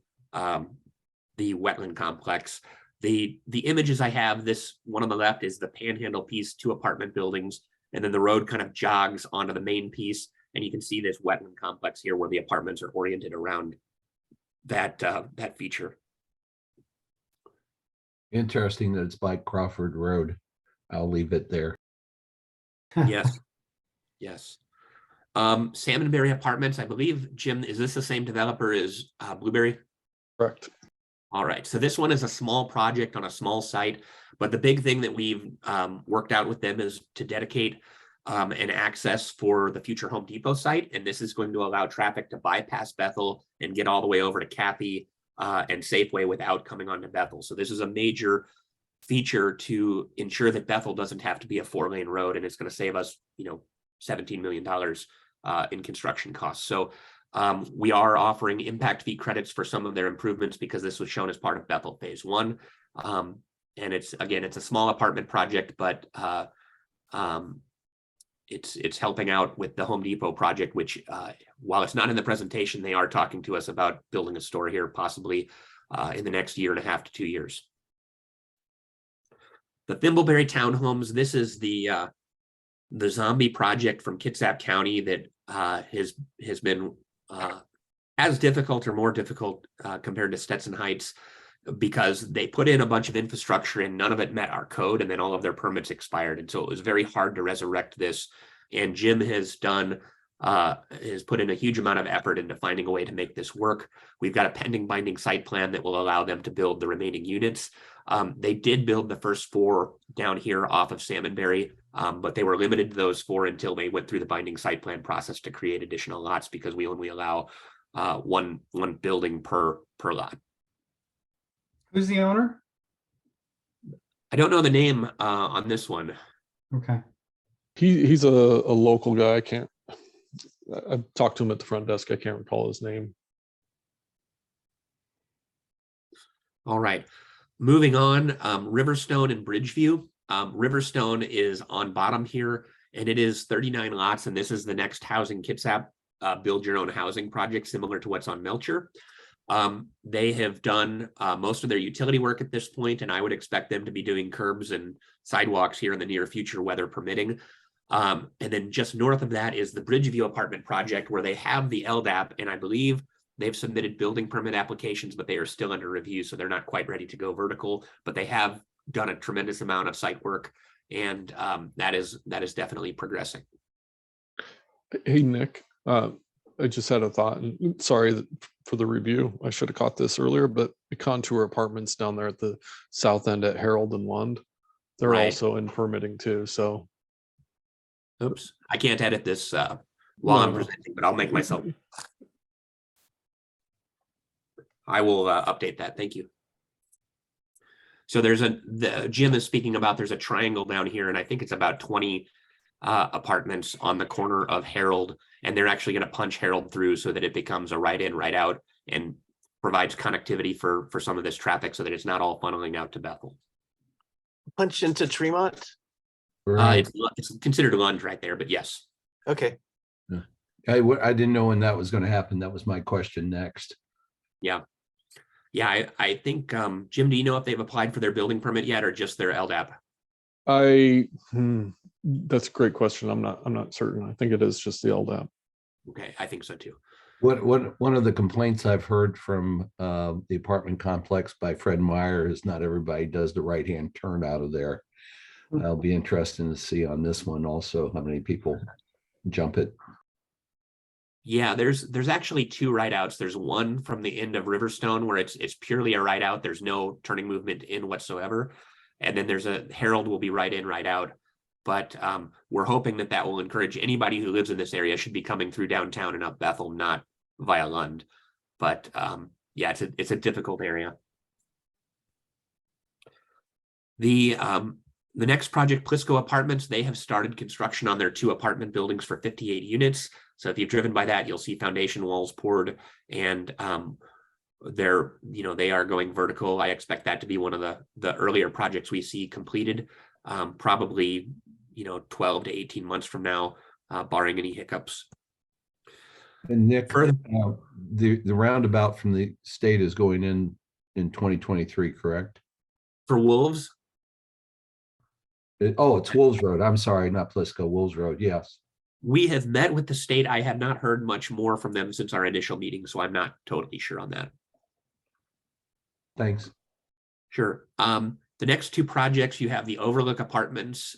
wetland complex. The images I have, this one on the left is the panhandle piece, 2 apartment buildings, and then the road kind of jogs onto the main piece. And you can see this wetland complex here where the apartments are oriented around that feature. Interesting that it's by Crawford Road. I'll leave it there. Yes. Yes. Salmonberry Apartments, I believe, Jim, is this the same developer as Blueberry? Correct. All right. So this one is a small project on a small site, but the big thing that we've worked out with them is to dedicate an access for the future Home Depot site. And this is going to allow traffic to bypass Bethel and get all the way over to Kathy and Safeway without coming onto Bethel. So this is a major feature to ensure that Bethel doesn't have to be a 4-lane road, and it's going to save us, $17 million in construction costs. So we are offering impact fee credits for some of their improvements because this was shown as part of Bethel Phase 1. And it's a small apartment project, but it's helping out with the Home Depot project, which while it's not in the presentation, they are talking to us about building a store here, possibly in the next 1.5 to 2 years. The Thimbleberry Townhomes, this is the zombie project from Kitsap County that has been as difficult or more difficult compared to Stetson Heights, because they put in a bunch of infrastructure and none of it met our code, and then all of their permits expired. And so it was very hard to resurrect this. And Jim has put in a huge amount of effort into finding a way to make this work. We've got a pending binding site plan that will allow them to build the remaining units. They did build the first 4 down here off of Salmonberry, but they were limited to those 4 until they went through the binding site plan process to create additional lots, because we only allow one building per lot. Who's the owner? I don't know the name on this one. Okay. He's a local guy. I've talked to him at the front desk. I can't recall his name. All right. Moving on, Riverstone and Bridgeview. Riverstone is on bottom here. and it is 39 lots, and this is the next housing Kitsap build your own housing project similar to what's on Melcher. They have done most of their utility work at this point, and I would expect them to be doing curbs and sidewalks here in the near future, weather permitting. And then just north of that is the Bridgeview apartment project where they have the LDAP, and I believe they've submitted building permit applications, but they are still under review, so they're not quite ready to go vertical, but they have done a tremendous amount of site work, and that is definitely progressing. Hey, Nick, I just had a thought, and sorry for the review. I should have caught this earlier, but the Contour Apartments down there at the south end at Harold and Lund, they're Right. also in permitting too. So Oops, I can't edit this while I'm No. presenting, but I'll make myself. I will update that. Thank you. So there's Jim is speaking about, there's a triangle down here, and I think it's about 20 apartments on the corner of Harold, and they're actually going to punch Harold through so that it becomes a right in, right out, and provides connectivity for some of this traffic so that it's not all funneling out to Bethel. Punch into Tremont? Right. It's considered a lunge right there, but yes. Okay. I didn't know when that was going to happen. That was my question next. Yeah, I think, Jim, do you know if they've applied for their building permit yet or just their LDAP? That's a great question. I'm not certain. I think it is just the LDAP. Okay, I think so too. One of the complaints I've heard from the apartment complex by Fred Meyer is not everybody does the right-hand turn out of there. I'll be interested to see on this one also how many people jump it. Yeah, there's actually two right outs. There's one from the end of Riverstone where it's purely a right out. There's no turning movement in whatsoever. And then there's a Harold will be right in, right out. But we're hoping that will encourage anybody who lives in this area should be coming through downtown and up Bethel, not via Lund. But yeah, it's a difficult area. The next project, Plisco Apartments, they have started construction on their 2 apartment buildings for 58 units. So if you've driven by that, you'll see foundation walls poured, and they are going vertical. I expect that to be one of the earlier projects we see completed, probably 12 to 18 months from now, barring any hiccups. And Nick, Further- the roundabout from the state is going in 2023, correct? For Wolves, It's Wolves Road. I'm sorry, not Plisco, Wolves Road. Yes. we have met with the state. I have not heard much more from them since our initial meeting, so I'm not totally sure on that. Thanks. Sure. The next 2 projects, you have the Overlook Apartments,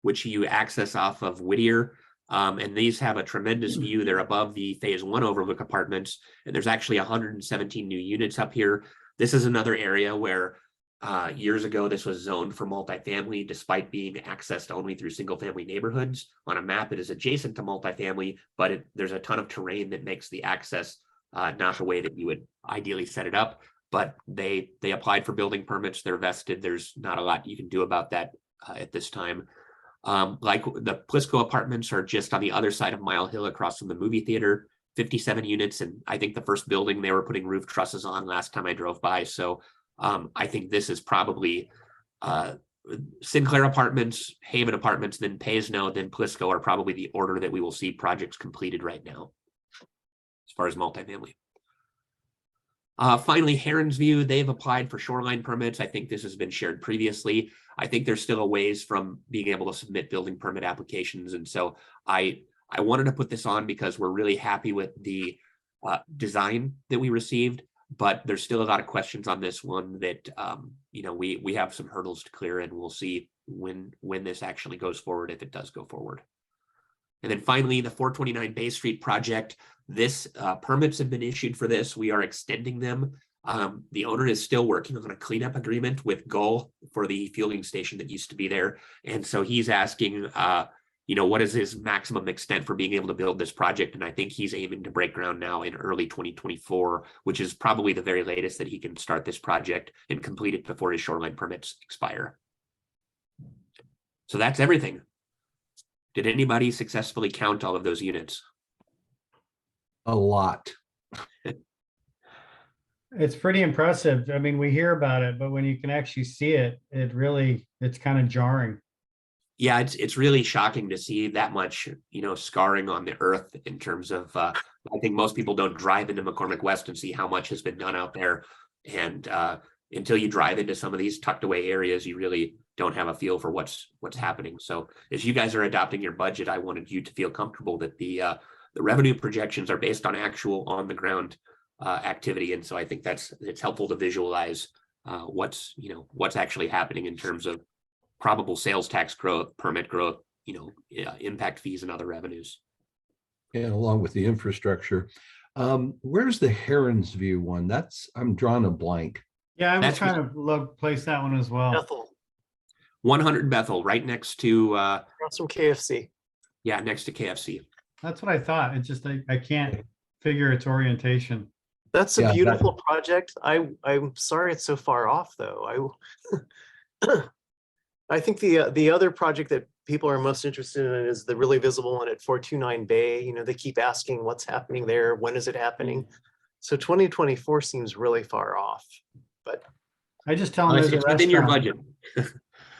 which you access off of Whittier. And these have a tremendous view. They're above the phase 1 Overlook Apartments, and there's actually 117 new units up here. This is another area where years ago this was zoned for multifamily, despite being accessed only through single family neighborhoods. On a map, it is adjacent to multifamily, but there's a ton of terrain that makes the access not the way that you would ideally set it up. But they applied for building permits. They're vested. There's not a lot you can do about that at this time. Like the Plisco Apartments are just on the other side of Mile Hill across from the movie theater, 57 units. And I think the first building they were putting roof trusses on last time I drove by. So I think this is probably Sinclair Apartments, Haven Apartments, then Paisno, then Plisco are probably the order that we will see projects completed right now as far as multifamily. Finally, Heron's View, they've applied for shoreline permits. I think this has been shared previously. I think there's still a ways from being able to submit building permit applications. And so I wanted to put this on because we're really happy with the design that we received, but there's still a lot of questions on this one that, we have some hurdles to clear, and we'll see when this actually goes forward, if it does go forward. And then finally, the 429 Bay Street project, this permits have been issued for this. We are extending them. The owner is still working on a cleanup agreement with Gull for the fueling station that used to be there. And so he's asking, what is his maximum extent for being able to build this project? And I think he's aiming to break ground now in early 2024, which is probably the very latest that he can start this project and complete it before his shoreline permits expire. So that's everything. Did anybody successfully count all of those units? A lot. It's pretty impressive. I mean, we hear about it, but when you can actually see it, it's kind of jarring. Yeah, it's really shocking to see that much, scarring on the earth in terms of, I think most people don't drive into McCormick West and see how much has been done out there. And until you drive into some of these tucked away areas, you really don't have a feel for what's happening. So as you guys are adopting your budget, I wanted you to feel comfortable that the revenue projections are based on actual on the ground activity. And so I think it's helpful to visualize what's actually happening in terms of probable sales tax growth, permit growth, impact fees and other revenues. And along with the infrastructure. Where's the Heron's View one? I'm drawing a blank. Yeah, I was That's- trying to place that one as well. Bethel, 100 Bethel, right next to, across from KFC. next to KFC. That's what I thought. It's just, I can't figure its orientation. That's Yeah, a that- beautiful project. I'm sorry it's so far off, though. I think the other project that people are most interested in is the really visible one at 429 Bay. They keep asking what's happening there, when is it happening? So 2024 seems really far off. But I just tell them It's there's a within your restaurant. budget.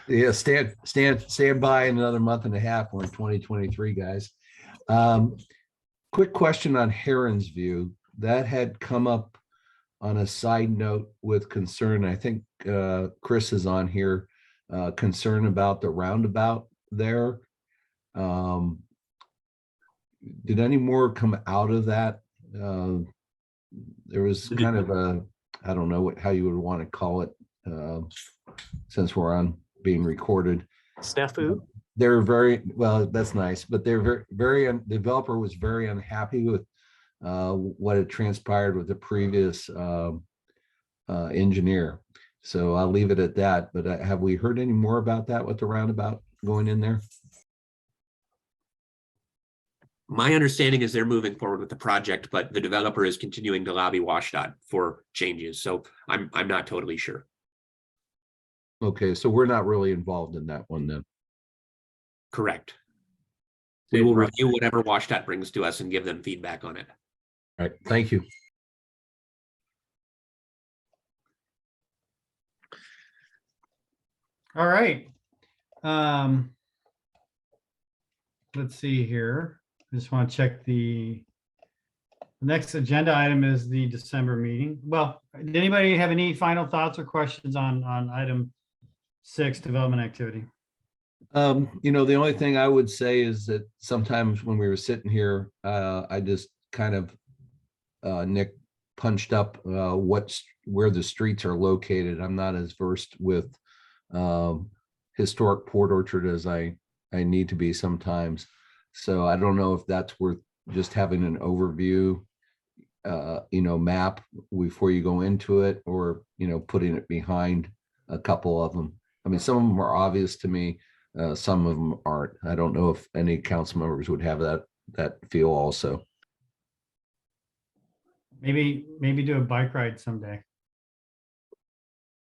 Yeah, stand by in another month and a half. We're in 2023, guys. Quick question on Heron's View. That had come up on a side note with concern. I think Chris is on here. Concern about the roundabout there. Did any more come out of that? There was kind of I don't know how you would want to call it, since we're on being recorded. snafu. They're very, well, that's nice, but they're the developer was very unhappy with what had transpired with the previous engineer. So I'll leave it at that, but have we heard any more about that with the roundabout going in there? My understanding is they're moving forward with the project, but the developer is continuing to lobby WashDOT for changes. So I'm not totally sure. Okay, so we're not really involved in that one then. Correct. We will review whatever WashDOT brings to us and give them feedback on it. All right, thank you. All right. Let's see here. I just want to check the next agenda item is the December meeting. Well, did anybody have any final thoughts or questions on item 6, development activity? The only thing I would say is that sometimes when we were sitting here, I just kind of Nick punched up where the streets are located. I'm not as versed with historic Port Orchard as I need to be sometimes. So I don't know if that's worth just having an overview, map before you go into it, or, putting it behind a couple of them. I mean, some of them are obvious to me. Some of them aren't. I don't know if any council members would have that feel also. Maybe do a bike ride someday.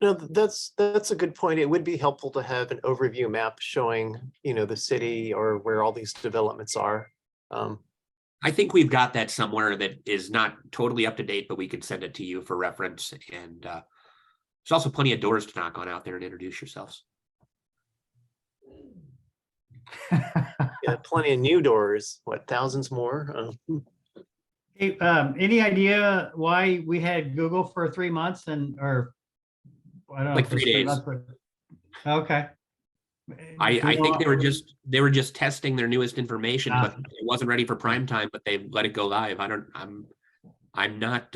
No, that's a good point. It would be helpful to have an overview map showing, the city or where all these developments are. I think we've got that somewhere that is not totally up to date, but we could send it to you for reference. And there's also plenty of doors to knock on out there and introduce yourselves. Yeah, plenty of new doors, thousands more? Hey, any idea why we had Google for 3 months or I don't know. Like if it's 3 days. months, but- Okay. I think they were just testing their newest information, Ah. but it wasn't ready for prime time, but they let it go live. I'm not,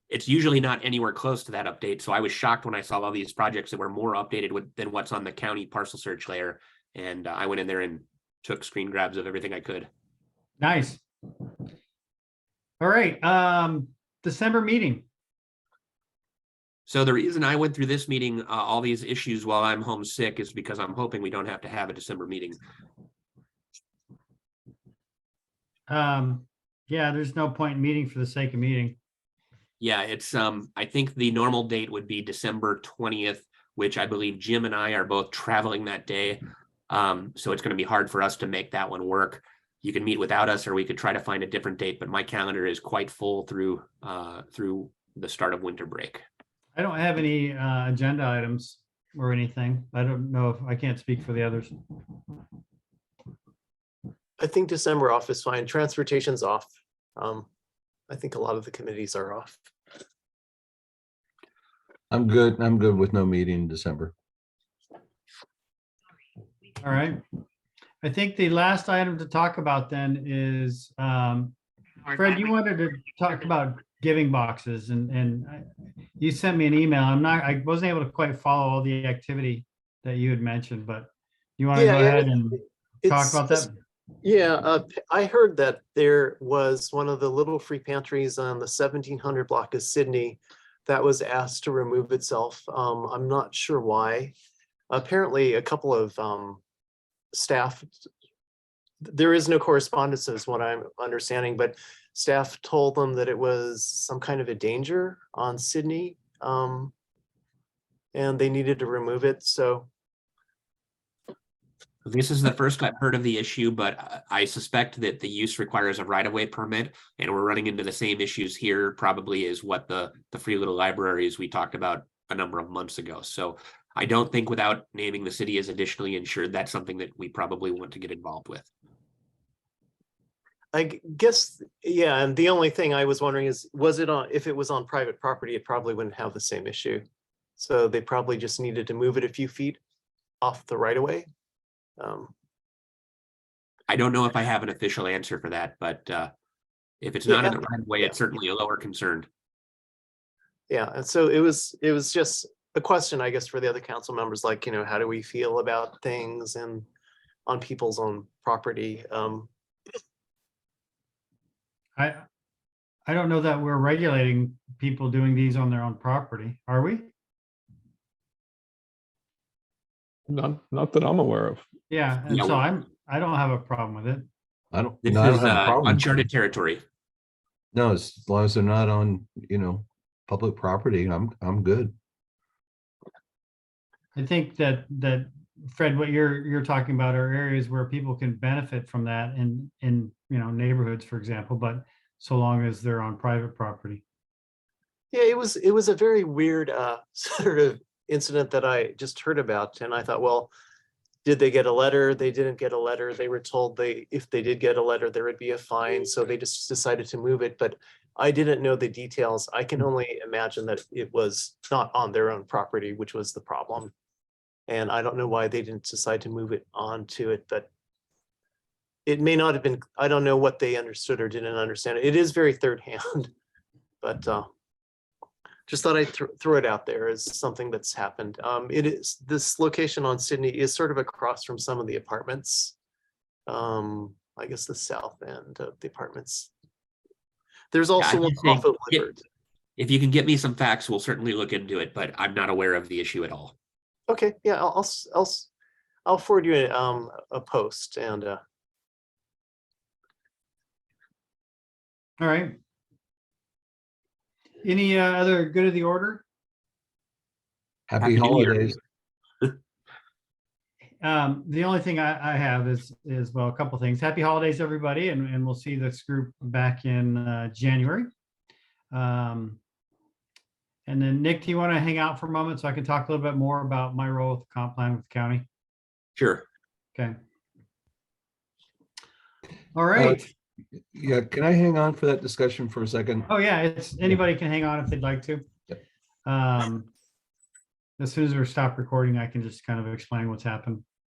it's usually not anywhere close to that update. So I was shocked when I saw all these projects that were more updated than what's on the county parcel search layer. And I went in there and took screen grabs of everything I could. Nice. All right, December meeting. So the reason I went through this meeting, all these issues while I'm homesick, is because I'm hoping we don't have to have a December meeting. Yeah, there's no point in meeting for the sake of meeting. Yeah, it's I think the normal date would be December 20th, which I believe Jim and I are both traveling that day. So it's going to be hard for us to make that one work. You can meet without us, or we could try to find a different date, but my calendar is quite full through the start of winter break. I don't have any agenda items or anything. I don't know if I can't speak for the others. I think December off is fine. Transportation's off. I think a lot of the committees are off. I'm good. I'm good with no meeting in December. All right. I think the last item to talk about then is, Fred, you wanted to talk about giving boxes and you sent me an email. I wasn't able to quite follow all the activity that you had mentioned, but you want to go ahead and talk about that? Yeah, I heard that there was one of the little free pantries on the 1700 block of Sydney that was asked to remove itself. I'm not sure why. Apparently, a couple of staff, there is no correspondence is what I'm understanding, but staff told them that it was some kind of a danger on Sydney, and they needed to remove it. So This is the first I've heard of the issue, but I suspect that the use requires a right-of-way permit, and we're running into the same issues here probably as what the Free Little Libraries we talked about a number of months ago. So I don't think without naming the city as additionally insured, that's something that we probably want to get involved with. I guess, yeah, and the only thing I was wondering is, was it on, if it was on private property, it probably wouldn't have the same issue. So they probably just needed to move it a few feet off the right of way. I don't know if I have an official answer for that, but if it's not in the right way, it's certainly a lower concern. Yeah, and so it was just a question, I guess, for the other council members, like, you know, how do we feel about things and on people's own property? I don't know that we're regulating people doing these on their own property, are we? Not that I'm aware of. Yeah, and Yeah, so well- I don't have a problem with it. I don't, This no, I don't is have a problem. uncharted territory. No, as long as they're not on, public property, I'm good. I think that Fred, what you're talking about are areas where people can benefit from that in neighborhoods, for example, but so long as they're on private property. Yeah, it was a very weird sort of incident that I just heard about, and I thought, well, did they get a letter? They didn't get a letter. They were told if they did get a letter, there would be a fine, so they just decided to move it. But I didn't know the details. I can only imagine that it was not on their own property, which was the problem. And I don't know why they didn't decide to move it onto it, but it may not have been, I don't know what they understood or didn't understand. It is very third hand, but just thought I'd throw it out there as something that's happened. This location on Sydney is sort of across from some of the apartments. I guess the south end of the apartments. There's also one off of Lippert. If you can get me some facts, we'll certainly look into it, but I'm not aware of the issue at all. Okay, yeah, I'll forward you a post and All right. Any other good of the order? Happy Happy New Year. holidays. The only thing I have is well, a couple things. Happy holidays, everybody, and we'll see this group back in January. And then Nick, do you want to hang out for a moment so I can talk a little bit more about my role with the comp plan with the county? Sure. Okay. All right. Yeah, can I hang on for that discussion for a second? Oh yeah, it's anybody can hang on if they'd like to. Yep. As soon as we stop recording, I can just kind of explain what's happened.